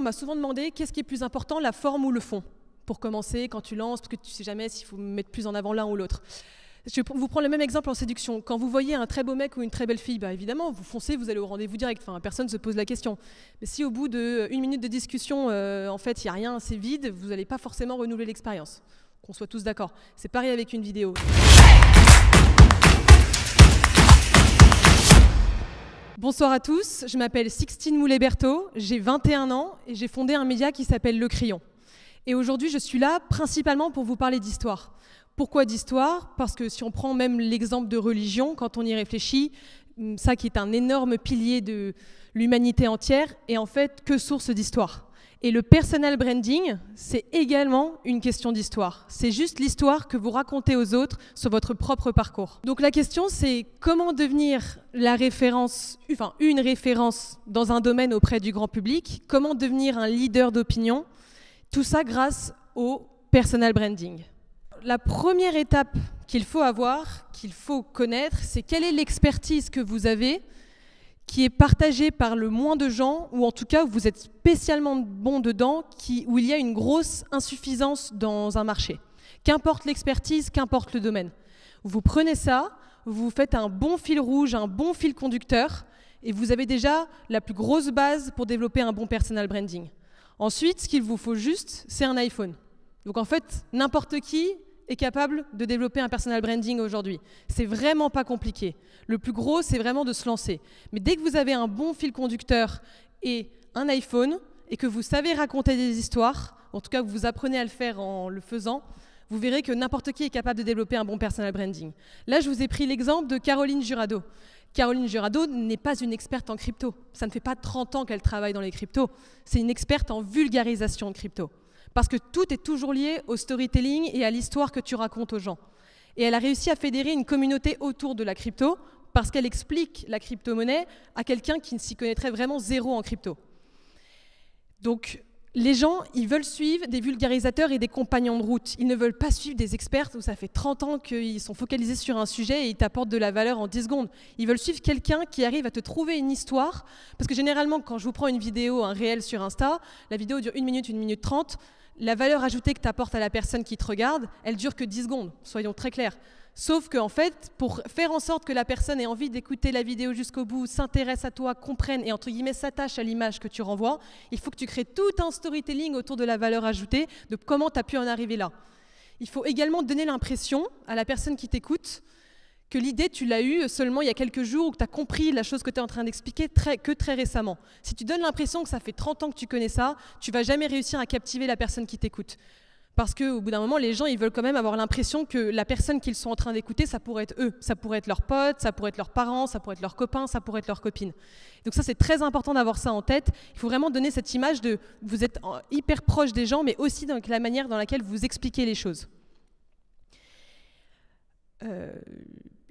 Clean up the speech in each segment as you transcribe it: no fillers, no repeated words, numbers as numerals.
on m'a souvent demandé qu'est-ce qui est plus important, la forme ou le fond, pour commencer, quand tu lances, parce que tu ne sais jamais s'il faut mettre plus en avant l'un ou l'autre. Je vais vous prendre le même exemple en séduction. Quand vous voyez un très beau mec ou une très belle fille, bah évidemment, vous foncez, vous allez au rendez-vous direct. Enfin, personne ne se pose la question. Mais si au bout d'1 minute de discussion, en fait, il n'y a rien, c'est vide, vous n'allez pas forcément renouveler l'expérience. Qu'on soit tous d'accord. C'est pareil avec une vidéo. Bonsoir à tous, je m'appelle Sixtine Moulet-Berthaud, j'ai 21 ans et j'ai fondé un média qui s'appelle Le Crayon. Et aujourd'hui, je suis là principalement pour vous parler d'histoire. Pourquoi d'histoire? Parce que si on prend même l'exemple de religion, quand on y réfléchit, ça qui est un énorme pilier de l'humanité entière, est en fait que source d'histoire. Et le personal branding, c'est également une question d'histoire. C'est juste l'histoire que vous racontez aux autres sur votre propre parcours. Donc la question, c'est comment devenir la référence, enfin une référence dans un domaine auprès du grand public, comment devenir un leader d'opinion, tout ça grâce au personal branding. La première étape qu'il faut avoir, qu'il faut connaître, c'est quelle est l'expertise que vous avez qui est partagée par le moins de gens, ou en tout cas où vous êtes spécialement bon dedans, où il y a une grosse insuffisance dans un marché. Qu'importe l'expertise, qu'importe le domaine. Vous prenez ça, vous faites un bon fil rouge, un bon fil conducteur, et vous avez déjà la plus grosse base pour développer un bon personal branding. Ensuite, ce qu'il vous faut juste, c'est un iPhone. Donc en fait, n'importe qui est capable de développer un personal branding aujourd'hui. C'est vraiment pas compliqué. Le plus gros, c'est vraiment de se lancer. Mais dès que vous avez un bon fil conducteur et un iPhone, et que vous savez raconter des histoires, en tout cas que vous apprenez à le faire en le faisant, vous verrez que n'importe qui est capable de développer un bon personal branding. Là, je vous ai pris l'exemple de Caroline Jurado. Caroline Jurado n'est pas une experte en crypto. Ça ne fait pas 30 ans qu'elle travaille dans les cryptos. C'est une experte en vulgarisation de crypto. Parce que tout est toujours lié au storytelling et à l'histoire que tu racontes aux gens. Et elle a réussi à fédérer une communauté autour de la crypto parce qu'elle explique la crypto-monnaie à quelqu'un qui ne s'y connaîtrait vraiment zéro en crypto. Donc, les gens, ils veulent suivre des vulgarisateurs et des compagnons de route. Ils ne veulent pas suivre des experts où ça fait 30 ans qu'ils sont focalisés sur un sujet et ils t'apportent de la valeur en 10 secondes. Ils veulent suivre quelqu'un qui arrive à te trouver une histoire. Parce que généralement, quand je vous prends une vidéo, un réel sur Insta, la vidéo dure 1 minute 30. La valeur ajoutée que tu apportes à la personne qui te regarde, elle dure que 10 secondes, soyons très clairs. Sauf qu'en fait, pour faire en sorte que la personne ait envie d'écouter la vidéo jusqu'au bout, s'intéresse à toi, comprenne et entre guillemets s'attache à l'image que tu renvoies, il faut que tu crées tout un storytelling autour de la valeur ajoutée, de comment tu as pu en arriver là. Il faut également donner l'impression à la personne qui t'écoute que l'idée, tu l'as eue seulement il y a quelques jours ou que tu as compris la chose que tu es en train d'expliquer que très récemment. Si tu donnes l'impression que ça fait 30 ans que tu connais ça, tu ne vas jamais réussir à captiver la personne qui t'écoute. Parce qu'au bout d'un moment, les gens, ils veulent quand même avoir l'impression que la personne qu'ils sont en train d'écouter, ça pourrait être eux. Ça pourrait être leurs potes, ça pourrait être leurs parents, ça pourrait être leurs copains, ça pourrait être leurs copines. Donc ça, c'est très important d'avoir ça en tête. Il faut vraiment donner cette image de vous êtes hyper proche des gens, mais aussi dans la manière dans laquelle vous expliquez les choses.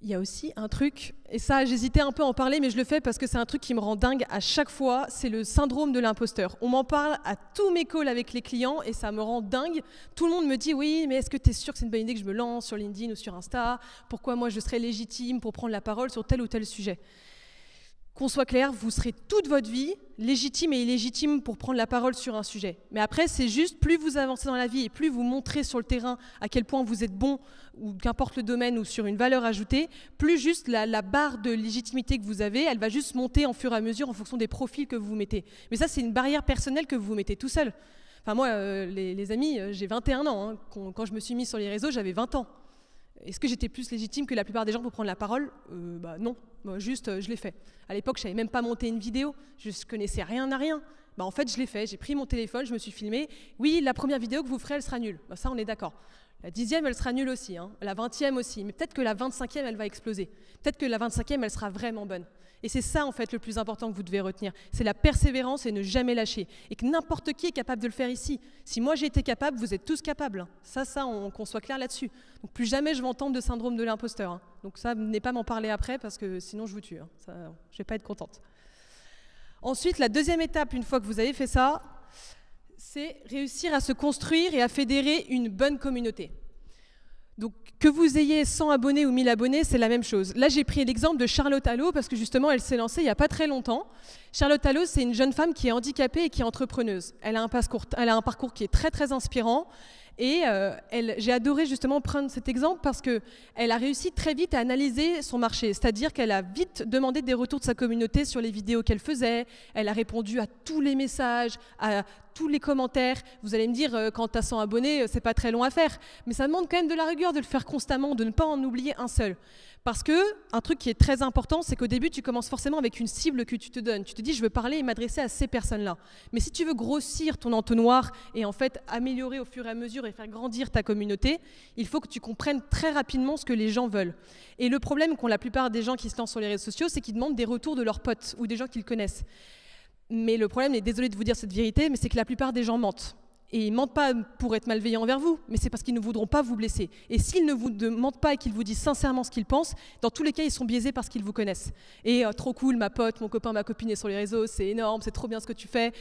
Il y a aussi un truc, et ça j'hésitais un peu à en parler, mais je le fais parce que c'est un truc qui me rend dingue à chaque fois, c'est le syndrome de l'imposteur. On m'en parle à tous mes calls avec les clients et ça me rend dingue. Tout le monde me dit oui, mais est-ce que tu es sûr que c'est une bonne idée que je me lance sur LinkedIn ou sur Insta? Pourquoi moi je serais légitime pour prendre la parole sur tel ou tel sujet? Qu'on soit clair, vous serez toute votre vie légitime et illégitime pour prendre la parole sur un sujet. Mais après, c'est juste, plus vous avancez dans la vie et plus vous montrez sur le terrain à quel point vous êtes bon, ou qu'importe le domaine, ou sur une valeur ajoutée, plus juste la barre de légitimité que vous avez, elle va juste monter en fur et à mesure en fonction des profils que vous mettez. Mais ça, c'est une barrière personnelle que vous mettez tout seul. Enfin, moi, les amis, j'ai 21 ans. Hein. Quand je me suis mis sur les réseaux, j'avais 20 ans. Est-ce que j'étais plus légitime que la plupart des gens pour prendre la parole? Non, juste je l'ai fait. À l'époque, je ne savais même pas monter une vidéo, je ne connaissais rien à rien. En fait, je l'ai fait, j'ai pris mon téléphone, je me suis filmé. Oui, la première vidéo que vous ferez, elle sera nulle. Ça, on est d'accord. La 10e, elle sera nulle aussi, hein. La 20e aussi. Mais peut-être que la 25e, elle va exploser. Peut-être que la 25e, elle sera vraiment bonne. Et c'est ça, en fait, le plus important que vous devez retenir. C'est la persévérance et ne jamais lâcher. Et que n'importe qui est capable de le faire ici. Si moi, j'ai été capable, vous êtes tous capables. Ça, qu'on soit clair là-dessus. Donc, plus jamais je vais entendre de syndrome de l'imposteur. Hein. Donc, ça, venez pas m'en parler après, parce que sinon, je vous tue. Hein. Ça, je vais pas être contente. Ensuite, la deuxième étape, une fois que vous avez fait ça, c'est réussir à se construire et à fédérer une bonne communauté. Donc, que vous ayez 100 abonnés ou 1000 abonnés, c'est la même chose. Là, j'ai pris l'exemple de Charlotte Allo parce que justement, elle s'est lancée il n'y a pas très longtemps. Charlotte Allos, c'est une jeune femme qui est handicapée et qui est entrepreneuse. Elle a un parcours qui est très très inspirant. Et j'ai adoré justement prendre cet exemple parce qu'elle a réussi très vite à analyser son marché. C'est-à-dire qu'elle a vite demandé des retours de sa communauté sur les vidéos qu'elle faisait. Elle a répondu à tous les messages, à tous les commentaires. Vous allez me dire, quand tu as 100 abonnés, c'est pas très long à faire. Mais ça demande quand même de la rigueur de le faire constamment, de ne pas en oublier un seul. Parce qu'un truc qui est très important, c'est qu'au début, tu commences forcément avec une cible que tu te donnes. Tu te dis, je veux parler et m'adresser à ces personnes-là. Mais si tu veux grossir ton entonnoir et en fait améliorer au fur et à mesure et faire grandir ta communauté, il faut que tu comprennes très rapidement ce que les gens veulent. Et le problème qu'ont la plupart des gens qui se lancent sur les réseaux sociaux, c'est qu'ils demandent des retours de leurs potes ou des gens qu'ils connaissent. Mais le problème, et désolé de vous dire cette vérité, mais c'est que la plupart des gens mentent. Et ils ne mentent pas pour être malveillants envers vous, mais c'est parce qu'ils ne voudront pas vous blesser. Et s'ils ne vous mentent pas et qu'ils vous disent sincèrement ce qu'ils pensent, dans tous les cas, ils sont biaisés parce qu'ils vous connaissent. Et trop cool, ma pote, mon copain, ma copine est sur les réseaux, c'est énorme, c'est trop bien ce que tu fais.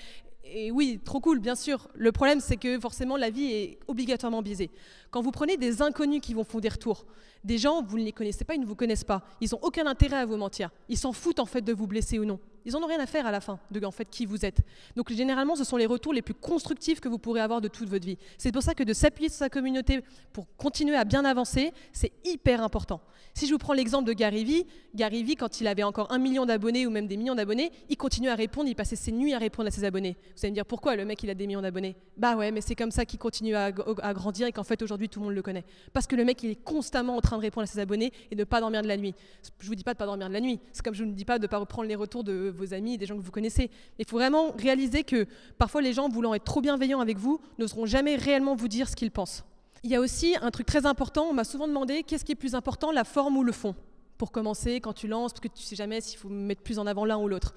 Et oui, trop cool, bien sûr. Le problème, c'est que forcément, la vie est obligatoirement biaisée. Quand vous prenez des inconnus qui vont font des retours, des gens, vous ne les connaissez pas, ils ne vous connaissent pas, ils n'ont aucun intérêt à vous mentir. Ils s'en foutent en fait de vous blesser ou non. Ils n'en ont rien à faire à la fin de en fait qui vous êtes. Donc généralement, ce sont les retours les plus constructifs que vous pourrez avoir de toute votre vie. C'est pour ça que de s'appuyer sur sa communauté pour continuer à bien avancer, c'est hyper important. Si je vous prends l'exemple de Gary Vee, quand il avait encore 1 million d'abonnés ou même des millions d'abonnés, il continuait à répondre, il passait ses nuits à répondre à ses abonnés. Vous allez me dire pourquoi le mec il a des millions d'abonnés? Bah ouais, mais c'est comme ça qu'il continue à grandir et qu'en fait aujourd'hui tout le monde le connaît. Parce que le mec il est constamment en train de répondre à ses abonnés et de ne pas dormir de la nuit. Je vous dis pas de pas dormir de la nuit, c'est comme je ne vous dis pas de ne pas reprendre les retours de vos amis, des gens que vous connaissez. Il faut vraiment réaliser que parfois les gens, voulant être trop bienveillants avec vous, n'oseront jamais réellement vous dire ce qu'ils pensent. Il y a aussi un truc très important, on m'a souvent demandé qu'est-ce qui est plus important, la forme ou le fond? Pour commencer, quand tu lances, parce que tu ne sais jamais s'il faut mettre plus en avant l'un ou l'autre.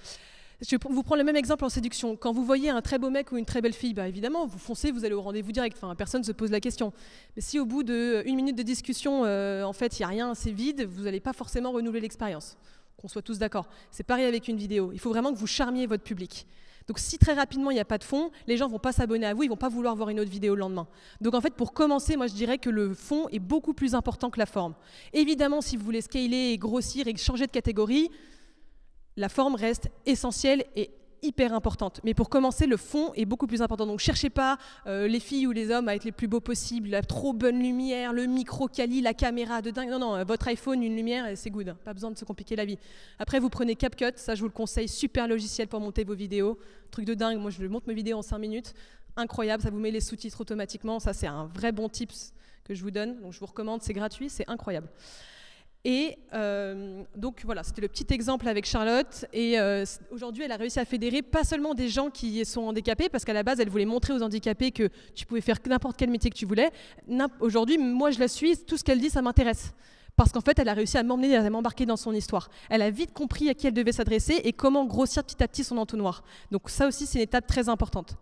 Je vous prends le même exemple en séduction. Quand vous voyez un très beau mec ou une très belle fille, bah évidemment, vous foncez, vous allez au rendez-vous direct. Enfin, personne ne se pose la question. Mais si au bout d'1 minute de discussion, en fait, il n'y a rien, c'est vide, vous n'allez pas forcément renouveler l'expérience. Qu'on soit tous d'accord. C'est pareil avec une vidéo. Il faut vraiment que vous charmiez votre public. Donc si très rapidement il n'y a pas de fond, les gens ne vont pas s'abonner à vous, ils ne vont pas vouloir voir une autre vidéo le lendemain. Donc en fait, pour commencer, moi je dirais que le fond est beaucoup plus important que la forme. Évidemment, si vous voulez scaler et grossir et changer de catégorie, la forme reste essentielle et hyper importante. Mais pour commencer, le fond est beaucoup plus important. Donc cherchez pas les filles ou les hommes à être les plus beaux possibles, la trop bonne lumière, le micro quali, la caméra de dingue. Non, non, votre iPhone, une lumière, et c'est good. Pas besoin de se compliquer la vie. Après, vous prenez CapCut, ça je vous le conseille, super logiciel pour monter vos vidéos. Truc de dingue, moi je monte mes vidéos en 5 minutes. Incroyable, ça vous met les sous-titres automatiquement. Ça c'est un vrai bon tips que je vous donne. Donc je vous recommande, c'est gratuit, c'est incroyable. Et donc voilà, c'était le petit exemple avec Charlotte. Et aujourd'hui, elle a réussi à fédérer pas seulement des gens qui sont handicapés, parce qu'à la base, elle voulait montrer aux handicapés que tu pouvais faire n'importe quel métier que tu voulais. Aujourd'hui, moi, je la suis, tout ce qu'elle dit, ça m'intéresse. Parce qu'en fait, elle a réussi à m'emmener, à m'embarquer dans son histoire. Elle a vite compris à qui elle devait s'adresser et comment grossir petit à petit son entonnoir. Donc ça aussi, c'est une étape très importante.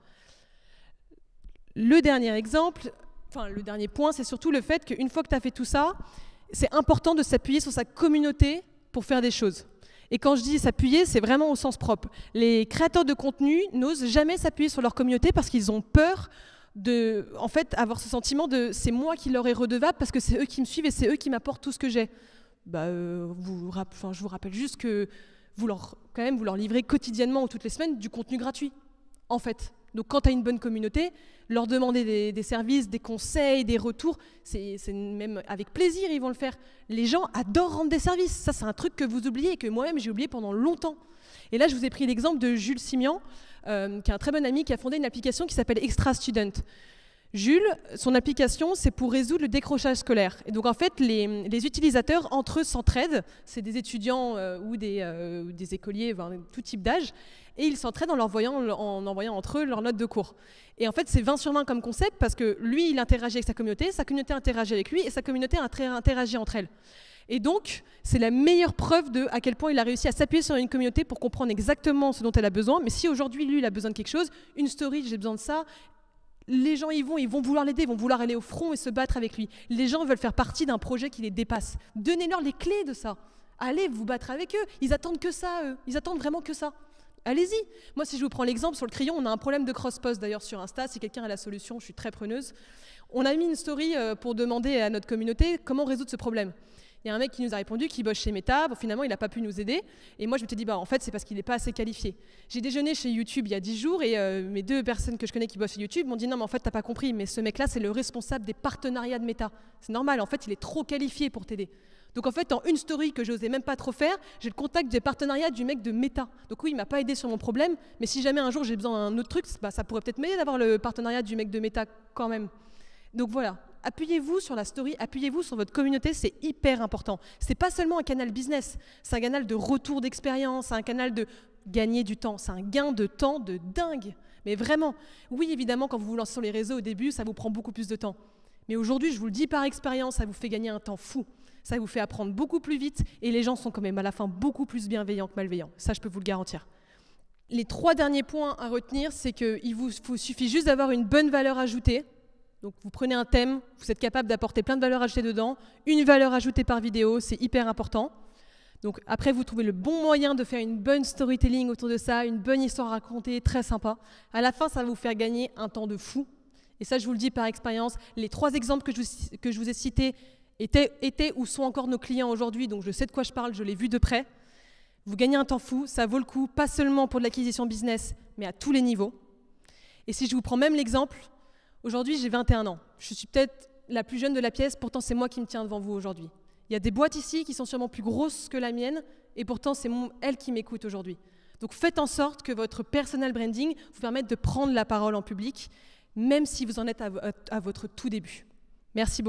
Le dernier exemple, enfin le dernier point, c'est surtout le fait qu'une fois que tu as fait tout ça, c'est important de s'appuyer sur sa communauté pour faire des choses. Et quand je dis s'appuyer, c'est vraiment au sens propre. Les créateurs de contenu n'osent jamais s'appuyer sur leur communauté parce qu'ils ont peur de, en fait, avoir ce sentiment de c'est moi qui leur est redevable parce que c'est eux qui me suivent et c'est eux qui m'apportent tout ce que j'ai. Je vous rappelle juste que vous leur livrez quotidiennement ou toutes les semaines du contenu gratuit, en fait. Donc quand tu as une bonne communauté, leur demander des services, des conseils, des retours, c'est même avec plaisir, ils vont le faire. Les gens adorent rendre des services. Ça, c'est un truc que vous oubliez et que moi-même, j'ai oublié pendant longtemps. Et là, je vous ai pris l'exemple de Jules Simian, qui est un très bon ami, qui a fondé une application qui s'appelle Extra Student. Jules, son application, c'est pour résoudre le décrochage scolaire. Et donc, en fait, les utilisateurs, entre eux, s'entraident. C'est des étudiants ou des écoliers, tout type d'âge. Et ils s'entraident en envoyant entre eux leurs notes de cours. Et en fait, c'est 20 sur 20 comme concept parce que lui, il interagit avec sa communauté interagit avec lui et sa communauté interagit entre elles. Et donc, c'est la meilleure preuve de à quel point il a réussi à s'appuyer sur une communauté pour comprendre exactement ce dont elle a besoin. Mais si aujourd'hui, lui, il a besoin de quelque chose, une story, j'ai besoin de ça, les gens ils vont vouloir l'aider, ils vont vouloir aller au front et se battre avec lui. Les gens veulent faire partie d'un projet qui les dépasse. Donnez-leur les clés de ça. Allez vous battre avec eux. Ils attendent que ça, eux. Ils attendent vraiment que ça. Allez-y. Moi, si je vous prends l'exemple sur le crayon, on a un problème de cross-post d'ailleurs sur Insta. Si quelqu'un a la solution, je suis très preneuse. On a mis une story pour demander à notre communauté comment résoudre ce problème. Il y a un mec qui nous a répondu, qui bosse chez Meta, bon, finalement il n'a pas pu nous aider. Et moi je me suis dit, en fait c'est parce qu'il n'est pas assez qualifié. J'ai déjeuné chez YouTube il y a 10 jours et mes 2 personnes que je connais qui bossent chez YouTube m'ont dit, non mais en fait t'as pas compris, mais ce mec-là c'est le responsable des partenariats de Meta. C'est normal, en fait il est trop qualifié pour t'aider. Donc en fait, en une story que j'osais même pas trop faire, j'ai le contact des partenariats du mec de Meta. Donc oui, il m'a pas aidé sur mon problème, mais si jamais un jour j'ai besoin d'un autre truc, ça pourrait peut-être m'aider d'avoir le partenariat du mec de Meta quand même. Donc voilà, appuyez-vous sur la story, appuyez-vous sur votre communauté, c'est hyper important. C'est pas seulement un canal business, c'est un canal de retour d'expérience, c'est un canal de gagner du temps, c'est un gain de temps de dingue. Mais vraiment, oui évidemment, quand vous vous lancez sur les réseaux au début, ça vous prend beaucoup plus de temps. Mais aujourd'hui, je vous le dis par expérience, ça vous fait gagner un temps fou. Ça vous fait apprendre beaucoup plus vite et les gens sont quand même à la fin beaucoup plus bienveillants que malveillants. Ça, je peux vous le garantir. Les 3 derniers points à retenir, c'est qu'il vous suffit juste d'avoir une bonne valeur ajoutée. Donc vous prenez un thème, vous êtes capable d'apporter plein de valeurs ajoutées dedans. Une valeur ajoutée par vidéo, c'est hyper important. Donc après, vous trouvez le bon moyen de faire une bonne storytelling autour de ça, une bonne histoire à raconter, très sympa. À la fin, ça va vous faire gagner un temps de fou. Et ça, je vous le dis par expérience. Les 3 exemples que je vous ai cités étaient ou sont encore nos clients aujourd'hui, donc je sais de quoi je parle, je l'ai vu de près. Vous gagnez un temps fou, ça vaut le coup, pas seulement pour de l'acquisition business, mais à tous les niveaux. Et si je vous prends même l'exemple, aujourd'hui j'ai 21 ans. Je suis peut-être la plus jeune de la pièce, pourtant c'est moi qui me tiens devant vous aujourd'hui. Il y a des boîtes ici qui sont sûrement plus grosses que la mienne, et pourtant c'est elles qui m'écoutent aujourd'hui. Donc faites en sorte que votre personal branding vous permette de prendre la parole en public, même si vous en êtes à votre tout début. Merci beaucoup.